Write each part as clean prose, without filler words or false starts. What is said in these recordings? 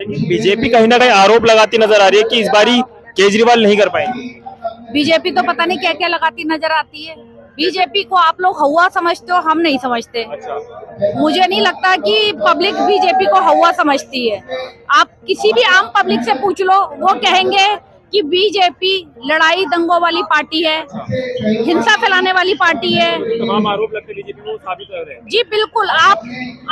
BJP कहीं ना कहीं आरोप लगाती नजर आ रही है कि इस बारी केजरीवाल नहीं कर पाएंगे। बीजेपी तो पता नहीं क्या क्या लगाती नजर आती है। बीजेपी को आप लोग हवा समझते हो, हम नहीं समझते। मुझे नहीं लगता कि पब्लिक बीजेपी को हवा समझती है। आप किसी भी आम पब्लिक से पूछ लो, वो कहेंगे कि बीजेपी लड़ाई दंगों वाली पार्टी है, हिंसा फैलाने वाली पार्टी है। तमाम आरोप लगते बीजेपी को साबित कर रहे हैं। जी बिल्कुल, आप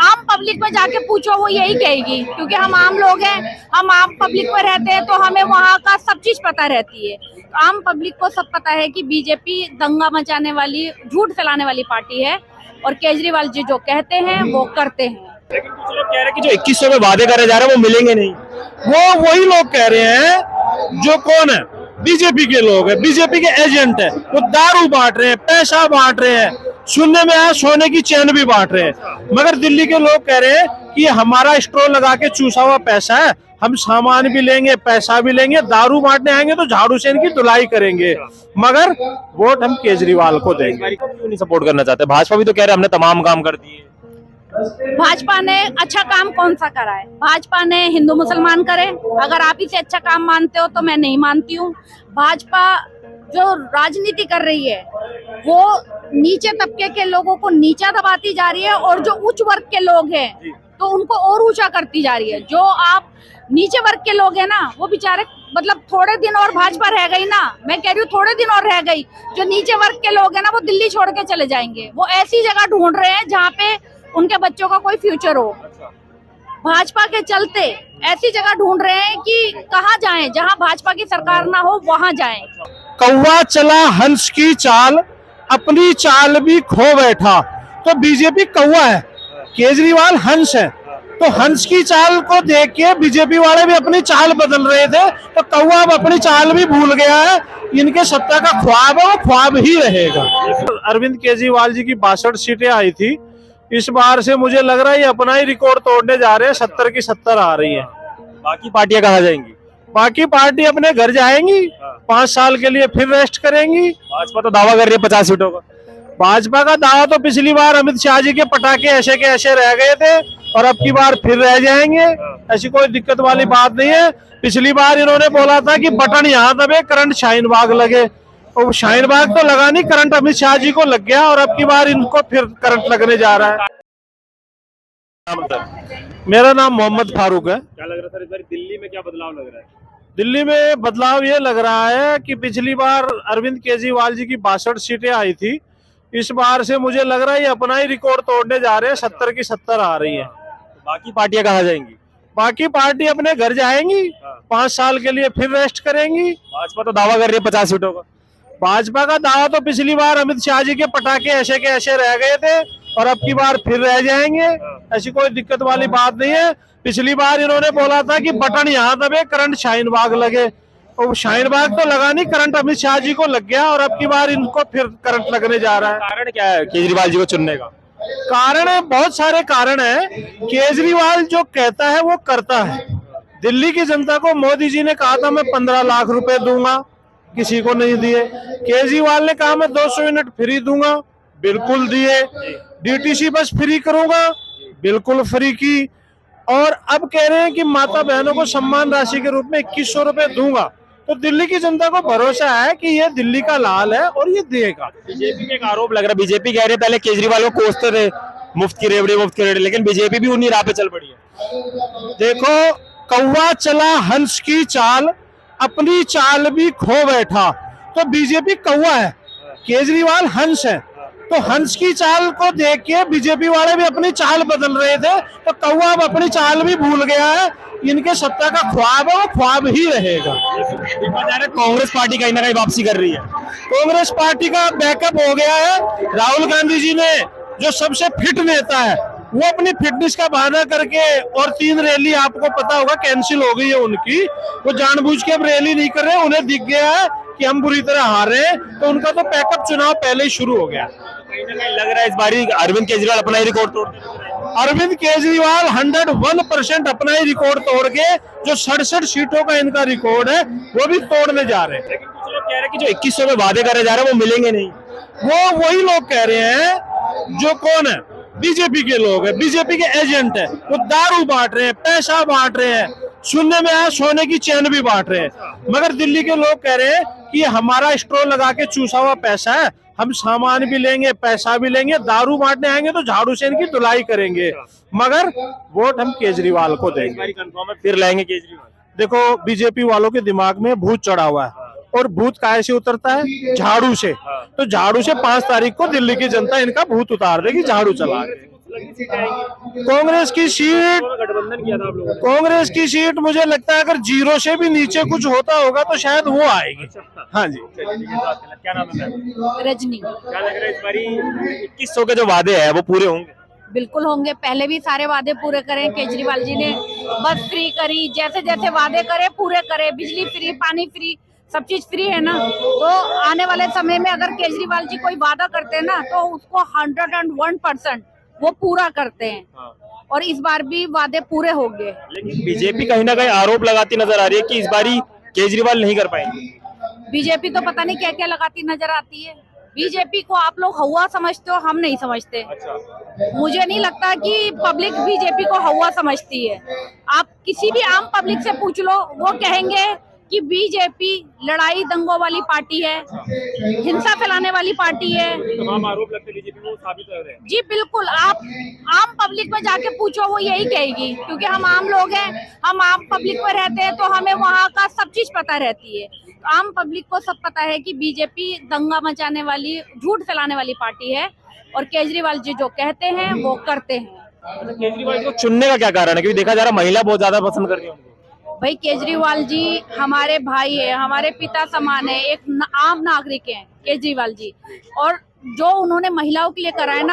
आम पब्लिक में जाके पूछो, वो यही कहेगी, क्योंकि हम आम लोग हैं, हम आम पब्लिक में रहते हैं, तो हमें वहाँ का सब चीज पता रहती है। आम पब्लिक को सब पता है कि बीजेपी दंगा मचाने वाली, झूठ फैलाने वाली पार्टी है, और केजरीवाल जी जो कहते हैं वो करते हैं। लेकिन कुछ लोग कह रहे हैं कि जो 2100 में वादे करे जा रहे हैं वो मिलेंगे नहीं। वो वही लोग कह रहे हैं जो कौन है, बीजेपी के लोग हैं, बीजेपी के एजेंट है। वो दारू बांट रहे हैं, पैसा बांट रहे हैं, सुनने में आया सोने की चैन भी बांट रहे हैं। मगर दिल्ली के लोग कह रहे हैं कि हमारा स्टोर लगा के चूसा हुआ पैसा है, हम सामान भी लेंगे, पैसा भी लेंगे, दारू बांटने आएंगे तो झाड़ू से इनकी धुलाई करेंगे, मगर वोट हम केजरीवाल को देंगे। क्यों नहीं सपोर्ट करना चाहते? भाजपा भी तो कह रहे हैं हमने तमाम काम कर दिए। भाजपा ने अच्छा काम कौन सा करा है? भाजपा ने हिंदू मुसलमान करे। अगर आप इसे अच्छा काम मानते हो तो मैं नहीं मानती हूँ। भाजपा जो राजनीति कर रही है वो नीचे तबके के लोगों को नीचा दबाती जा रही है, और जो उच्च वर्ग के लोग हैं तो उनको और ऊंचा करती जा रही है। जो आप नीचे वर्ग के लोग हैं ना, वो बेचारे मतलब थोड़े दिन और भाजपा रह गई ना, मैं कह रही हूँ थोड़े दिन और रह गई, जो नीचे वर्ग के लोग हैं ना वो दिल्ली छोड़ के चले जाएंगे। वो ऐसी जगह ढूंढ रहे हैं जहाँ पे उनके बच्चों का कोई फ्यूचर हो। भाजपा के चलते ऐसी जगह ढूंढ रहे हैं कि कहाँ जाएं, जहाँ भाजपा की सरकार ना हो वहाँ जाएं। कौवा चला हंस की चाल, अपनी चाल भी खो बैठा। तो बीजेपी कौवा है, केजरीवाल हंस है, तो हंस की चाल को देख के बीजेपी वाले भी अपनी चाल बदल रहे थे, तो कौवा अब अपनी चाल भी भूल गया है। इनके सत्ता का ख्वाब है, वो ख्वाब ही रहेगा। अरविंद केजरीवाल जी की 62 सीटें आई थी, इस बार से मुझे लग रहा है ये अपना ही रिकॉर्ड तोड़ने जा रहे हैं। 70 की 70 आ रही है। बाकी पार्टियां कहाँ जाएंगी? बाकी पार्टी अपने घर जाएंगी, 5 साल के लिए फिर रेस्ट करेंगी। भाजपा तो दावा कर रही है 50 सीटों का। भाजपा का दावा तो पिछली बार अमित शाह जी के पटाखे ऐसे के ऐसे रह गए थे, और अब की बार फिर रह जाएंगे। ऐसी कोई दिक्कत वाली बात नहीं है। पिछली बार इन्होंने बोला था कि बटन यहाँ दबे करंट शाहीन बाग लगे, और शाहीन बाग तो लगा नहीं, करंट अमित शाह जी को लग गया, और अब की बार इनको फिर करंट लगने जा रहा है। मेरा नाम मोहम्मद फारूक है। क्या लग रहा है सर, इस बार दिल्ली में क्या बदलाव लग रहा है? दिल्ली में बदलाव ये लग रहा है कि पिछली बार अरविंद केजरीवाल जी की 62 सीटें आई थी, इस बार से मुझे लग रहा है ये अपना ही रिकॉर्ड तोड़ने जा रहे हैं। 70 की 70 आ रही है। बाकी पार्टियां कहाँ जाएंगी? बाकी पार्टी अपने घर जाएंगी, 5 साल के लिए फिर रेस्ट करेंगी। भाजपा तो दावा कर रही है 50 सीटों का। भाजपा का दावा तो पिछली बार अमित शाह जी के पटाखे ऐसे के ऐसे रह गए थे, और अब की बार फिर रह जाएंगे। ऐसी कोई दिक्कत वाली बात नहीं है। पिछली बार इन्होंने बोला था कि बटन यहाँ दबे करंट शाहीन बाग लगे, और शाहीन बाग तो लगा नहीं, करंट अमित शाह जी को लग गया, और अब की बार इनको फिर करंट लगने जा रहा है। कारण क्या है केजरीवाल जी को चुनने का? कारण है, बहुत सारे कारण है। केजरीवाल जो कहता है वो करता है। दिल्ली की जनता को मोदी जी ने कहा था मैं 15 लाख रुपए दूंगा, किसी को नहीं दिए। केजरीवाल ने कहा मैं 200 यूनिट फ्री दूंगा, बिल्कुल दिए। डीटीसी बस फ्री करूंगा, बिल्कुल फ्री की। और अब कह रहे हैं कि माता बहनों को सम्मान राशि के रूप में 2100 रुपए दूंगा। तो दिल्ली की जनता को भरोसा है कि ये दिल्ली का लाल है और ये देगा। बीजेपी में एक आरोप लग रहा है, बीजेपी कह रही है पहले केजरीवाल को कोसते थे मुफ्त की रेवड़ी, लेकिन बीजेपी भी उन्हीं राह पे चल पड़ी है। देखो, कौवा चला हंस की चाल, अपनी चाल भी खो बैठा। तो बीजेपी कौवा है, केजरीवाल हंस है, तो हंस की चाल को देख के बीजेपी वाले भी अपनी चाल बदल रहे थे, तो कौवा अब अपनी चाल भी भूल गया है। इनके सत्ता का ख्वाब है, वो ख्वाब ही रहेगा। कांग्रेस पार्टी कहीं ना कहीं वापसी कर रही है। कांग्रेस पार्टी का बैकअप हो गया है। राहुल गांधी जी ने, जो सबसे फिट नेता है, वो अपनी फिटनेस का बहाना करके, और 3 रैली आपको पता होगा कैंसिल हो गई है उनकी, वो जानबूझ के अब रैली नहीं कर रहे। उन्हें दिख गया है कि हम बुरी तरह हार रहे हैं, तो उनका तो पैकअप चुनाव पहले ही शुरू हो गया। कहीं ना कहीं लग रहा है इस बारी अरविंद केजरीवाल अपना ही रिकॉर्ड तोड़ देंगे। अरविंद केजरीवाल 101% अपना ही रिकॉर्ड तोड़ के, जो 67 सीटों का इनका रिकॉर्ड है, वो भी तोड़ने जा रहे हैं। लेकिन कुछ लोग कह रहे हैं कि जो 2100 में वादे करे जा रहे हैं वो मिलेंगे नहीं। वो वही लोग कह रहे हैं जो कौन है, बीजेपी के लोग हैं, बीजेपी के एजेंट है। वो दारू बांट रहे हैं, पैसा बांट रहे हैं, सुनने में आया सोने की चैन भी बांट रहे हैं। मगर दिल्ली के लोग कह रहे हैं कि हमारा स्टोर लगा के चूसा हुआ पैसा है, हम सामान भी लेंगे, पैसा भी लेंगे, दारू बांटने आएंगे तो झाड़ू से इनकी धुलाई करेंगे, मगर वोट हम केजरीवाल को देंगे। कंफर्म है फिर लाएंगे केजरीवाल? देखो, बीजेपी वालों के दिमाग में भूत चढ़ा हुआ है, और भूत काहे से उतरता है? झाड़ू से। तो झाड़ू से 5 तारीख को दिल्ली की जनता इनका भूत उतार देगी झाड़ू चला के। कांग्रेस की सीट, गठबंधन किया था आप लोगों ने? कांग्रेस की सीट मुझे लगता है अगर 0 से भी नीचे कुछ होता होगा तो शायद वो आएगी। हाँ जी। क्या नाम है मैम? रजनी। क्या लग रहा है इस बारी 2100 के जो वादे हैं वो पूरे होंगे? बिल्कुल होंगे, पहले भी सारे वादे पूरे करे केजरीवाल जी ने, बस फ्री करी, जैसे जैसे वादे करे पूरे करे, बिजली फ्री, पानी फ्री, सब चीज फ्री है ना। तो आने वाले समय में अगर केजरीवाल जी कोई वादा करते हैं ना तो उसको 101% वो पूरा करते हैं, और इस बार भी वादे पूरे होंगे। लेकिन बीजेपी कहीं ना कहीं आरोप लगाती नजर आ रही है कि इस बारी केजरीवाल नहीं कर पाएंगे। बीजेपी तो पता नहीं क्या क्या लगाती नजर आती है। बीजेपी को आप लोग हवा समझते हो, हम नहीं समझते। मुझे नहीं लगता कि पब्लिक बीजेपी को हवा समझती है। आप किसी भी आम पब्लिक से पूछ लो, वो कहेंगे कि बीजेपी लड़ाई दंगों वाली पार्टी है, हिंसा फैलाने वाली पार्टी है। तमाम आरोप लगते बीजेपी को साबित कर रहे हैं। जी बिल्कुल, आप आम पब्लिक में जाके पूछो, वो यही कहेगी, क्योंकि हम आम लोग हैं, हम आम पब्लिक में रहते हैं, तो हमें वहाँ का सब चीज पता रहती है। आम पब्लिक को सब पता है कि बीजेपी दंगा मचाने वाली, झूठ फैलाने वाली पार्टी है, और केजरीवाल जी जो कहते हैं वो करते हैं। केजरीवाल को चुनने का क्या कारण है? क्योंकि देखा जा रहा है महिला बहुत ज्यादा पसंद करती है उनको। भाई केजरीवाल जी हमारे भाई है, हमारे पिता समान है, एक आम नागरिक है केजरीवाल जी, और जो उन्होंने महिलाओं के लिए करा है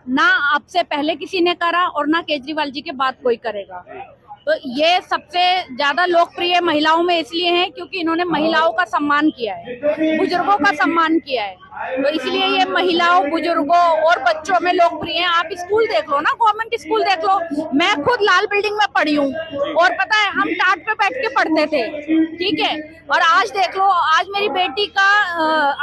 ना अब से पहले किसी ने करा और ना केजरीवाल जी के बाद कोई करेगा। तो ये सबसे ज्यादा लोकप्रिय महिलाओं में इसलिए है क्योंकि इन्होंने महिलाओं का सम्मान किया है, बुजुर्गों का सम्मान किया है, तो इसलिए ये महिलाओं, बुजुर्गों और बच्चों में लोकप्रिय है। आप स्कूल देख लो ना, गवर्नमेंट स्कूल देख लो, मैं खुद लाल बिल्डिंग में पढ़ी हूँ, और पता है हम टाट पे बैठ के पढ़ते थे, ठीक है। और आज देख लो, आज मेरी बेटी का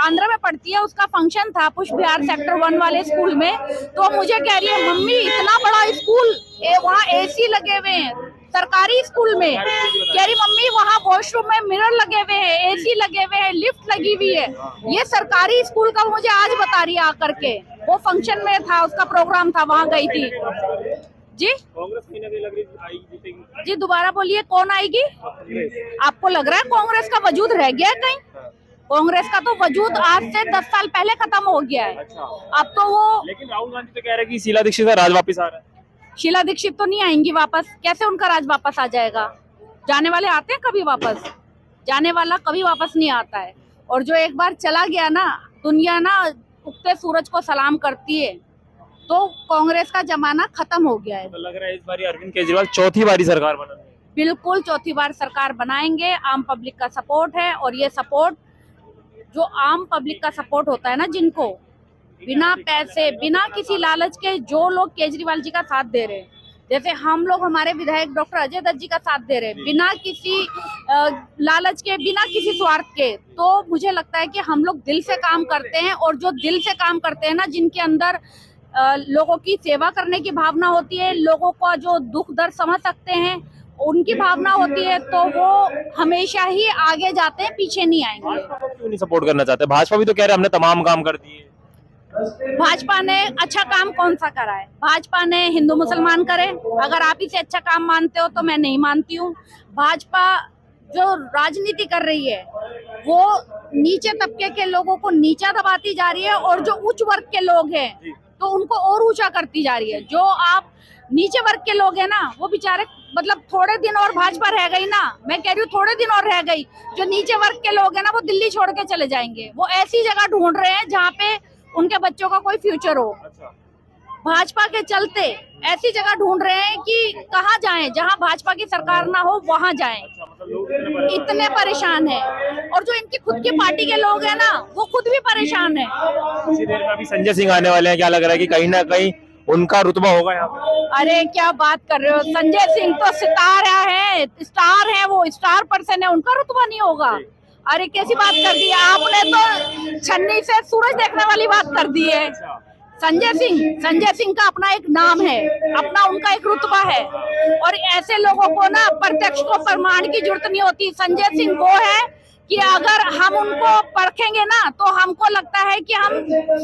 आंध्र में पढ़ती है, उसका फंक्शन था पुष्प विहार सेक्टर 1 वाले स्कूल में, तो मुझे कह रही है मम्मी इतना बड़ा स्कूल, वहाँ AC लगे हुए हैं सरकारी स्कूल में, कह रही मम्मी वहाँ वॉशरूम में मिरर लगे हुए हैं, AC लगे हुए हैं, लिफ्ट लगी हुई है। ये सरकारी स्कूल का मुझे आज बता रही है आकर के, वो फंक्शन में था, उसका प्रोग्राम था, वहाँ गई थी। जी कांग्रेस कहीं ना कहीं लग रही है जीतेगी। जी दोबारा बोलिए, कौन आएगी? आपको लग रहा है कांग्रेस का वजूद रह गया है कहीं? कांग्रेस का तो वजूद आज से 10 साल पहले खत्म हो गया है। अब तो वो, लेकिन राहुल गांधी तो कह रहे हैं कि शीला दीक्षित का राज वापस आ रहा है। शीला दीक्षित तो नहीं आएंगी वापस, कैसे उनका राज वापस आ जाएगा? जाने वाले आते हैं कभी वापस? जाने वाला कभी वापस नहीं आता है, और जो एक बार चला गया ना, दुनिया ना उगते सूरज को सलाम करती है, तो कांग्रेस का जमाना खत्म हो गया है। तो लग रहा है इस बार अरविंद केजरीवाल चौथी बारी सरकार बनाएंगे। बिल्कुल चौथी बार सरकार बनाएंगे, आम पब्लिक का सपोर्ट है, और ये सपोर्ट जो आम पब्लिक का सपोर्ट होता है ना, जिनको बिना पैसे, बिना किसी लालच के जो लोग केजरीवाल जी का साथ दे रहे हैं, जैसे हम लोग हमारे विधायक डॉक्टर अजय दत्त जी का साथ दे रहे हैं, बिना किसी लालच के, बिना किसी स्वार्थ के, तो मुझे लगता है कि हम लोग दिल से काम करते हैं, और जो दिल से काम करते हैं ना, जिनके अंदर लोगों की सेवा करने की भावना होती है, लोगों का जो दुख दर्द समझ सकते हैं, उनकी भावना होती है, तो वो हमेशा ही आगे जाते हैं, पीछे नहीं आएंगे। क्यों नहीं सपोर्ट करना चाहते? भाजपा भी तो कह रहे हैं हमने तमाम काम कर दिए। भाजपा ने अच्छा काम कौन सा करा है? भाजपा ने हिंदू मुसलमान करे, अगर आप इसे अच्छा काम मानते हो तो मैं नहीं मानती हूँ। भाजपा जो राजनीति कर रही है वो नीचे तबके के लोगों को नीचा दबाती जा रही है, और जो उच्च वर्ग के लोग हैं तो उनको और ऊंचा करती जा रही है। जो आप नीचे वर्ग के लोग हैं ना, वो बेचारे, मतलब थोड़े दिन और भाजपा रह गई ना, मैं कह रही हूँ थोड़े दिन और रह गई, जो नीचे वर्ग के लोग हैं ना, वो दिल्ली छोड़ के चले जाएंगे। वो ऐसी जगह ढूंढ रहे हैं जहाँ पे उनके बच्चों का कोई फ्यूचर हो। भाजपा के चलते ऐसी जगह ढूंढ रहे हैं कि कहाँ जाएं, जहाँ भाजपा की सरकार ना हो वहाँ जाएं। इतने परेशान है, और जो इनकी खुद की पार्टी के लोग हैं ना, वो खुद भी परेशान है। कुछ देर में अभी संजय सिंह आने वाले हैं, क्या लग रहा है कि कहीं ना कहीं उनका रुतबा होगा यहाँ पे? अरे क्या बात कर रहे हो, संजय सिंह तो सितारा है, स्टार है, वो स्टार पर्सन है, उनका रुतबा नहीं होगा? अरे कैसी बात कर दी आपने, तो छन्नी से सूरज देखने वाली बात कर दी है। संजय सिंह का अपना एक नाम है, अपना उनका एक रुतबा है, और ऐसे लोगों को ना प्रत्यक्ष को प्रमाण की जरूरत नहीं होती। संजय सिंह वो है कि अगर हम उनको परखेंगे ना तो हमको लगता है कि हम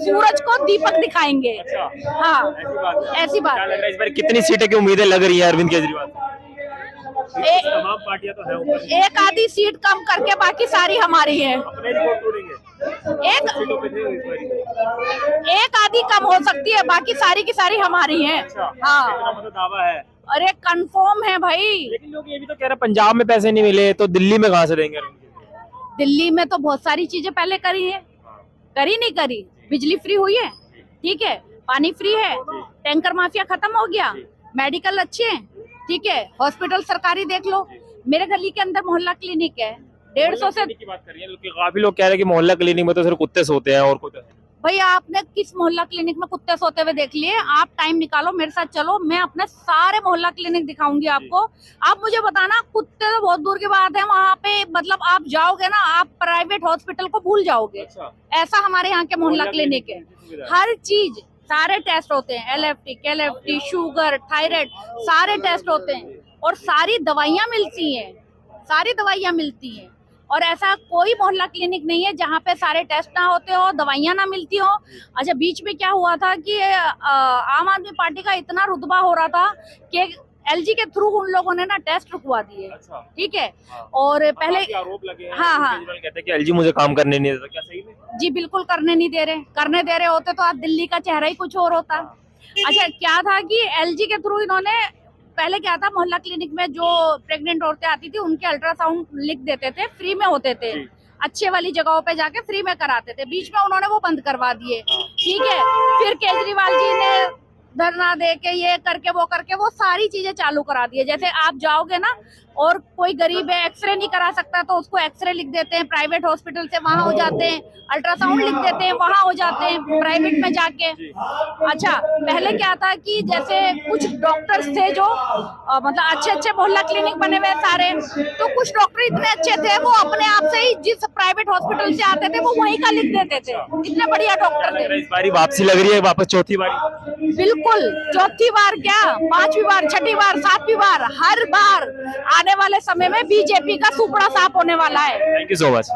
सूरज को दीपक दिखाएंगे। हाँ, ऐसी बात क्या है। लग रहा है इस बार कितनी सीटें की उम्मीदें लग रही है अरविंद केजरीवाल से? तमाम पार्टियां तो है ऊपर, एक आधी सीट कम करके बाकी सारी हमारी है। अपने रिकॉर्ड तोड़ेंगे। एक सीटों पे थे इस बारी। एक आधी कम हो सकती है, बाकी सारी की सारी हमारी है। हाँ, इतना मतलब दावा है। अरे कंफर्म है भाई। लेकिन लोग ये भी तो कह रहे हैं पंजाब में पैसे नहीं मिले तो दिल्ली में कहाँ से देंगे अरविंद केजरीवाल? दिल्ली में तो बहुत सारी चीजें पहले करी है, करी नहीं करी? बिजली फ्री हुई है, ठीक है, पानी फ्री है, टैंकर माफिया खत्म हो गया, मेडिकल अच्छे हैं, ठीक है, हॉस्पिटल सरकारी देख लो। मेरे गली के अंदर मोहल्ला क्लिनिक है, 150 से। की बात कर रही है, काफी लोग कह रहे हैं कि मोहल्ला क्लिनिक में तो सिर्फ कुत्ते सोते हैं और कुछ भाई आपने किस मोहल्ला क्लिनिक में कुत्ते सोते हुए देख लिए? आप टाइम निकालो, मेरे साथ चलो, मैं अपने सारे मोहल्ला क्लिनिक दिखाऊंगी आपको। आप मुझे बताना, कुत्ते तो बहुत दूर की बात है, वहाँ पे मतलब आप जाओगे ना, आप प्राइवेट हॉस्पिटल को भूल जाओगे। ऐसा हमारे यहाँ के मोहल्ला क्लिनिक है। हर चीज, सारे टेस्ट होते हैं, LFT, KLFT, शुगर, थायराइड, सारे टेस्ट होते हैं, और सारी दवाइयाँ मिलती हैं, सारी दवाइयाँ मिलती हैं। और ऐसा कोई मोहल्ला क्लिनिक नहीं है जहाँ पे सारे टेस्ट ना होते हो, दवाइयाँ ना मिलती हो। अच्छा, बीच में क्या हुआ था कि आम आदमी पार्टी का इतना रुतबा हो रहा था कि LG के थ्रू उन लोगों ने ना टेस्ट रुकवा दिए, ठीक है। और पहले आरोप लगे हैं, हाँ हाँ, केजरीवाल कहते हैं कि LG मुझे काम करने नहीं देता, क्या सही में? जी बिल्कुल करने नहीं दे रहे। करने दे रहे होते तो आज दिल्ली का चेहरा ही कुछ और होता। अच्छा, क्या था कि LG के थ्रू इन्होंने, पहले क्या था, मोहल्ला क्लिनिक में जो प्रेग्नेंट औरतें आती थी उनके अल्ट्रासाउंड लिख देते थे, फ्री में होते थे, अच्छे वाली जगहों पे जाके फ्री में कराते थे। बीच में उन्होंने वो बंद करवा दिए, ठीक है। फिर केजरीवाल जी ने धरना दे के, ये करके, वो सारी चीजें चालू करा दी है। जैसे आप जाओगे ना और कोई गरीब है, एक्सरे नहीं करा सकता, तो उसको एक्सरे लिख देते हैं प्राइवेट हॉस्पिटल से, वहां हो जाते हैं। अल्ट्रासाउंड लिख देते हैं, वहां हो जाते हैं प्राइवेट में जाके। अच्छा, पहले क्या था कि जैसे कुछ डॉक्टर्स थे जो मतलब अच्छे अच्छे मोहल्ला क्लिनिक बने हुए सारे, तो कुछ डॉक्टर इतने अच्छे थे, वो अपने आप से ही जिस प्राइवेट हॉस्पिटल से आते थे वो वहीं का लिख देते थे। इतने बढ़िया डॉक्टर थे। इस बारी वापसी लग रही है, वापस चौथी बारी? बिल्कुल, चौथी बार क्या, 5वीं बार, 6ठी बार, 7वीं बार, हर बार आने वाले समय में बीजेपी का सुपड़ा साफ होने वाला है। Thank you so much.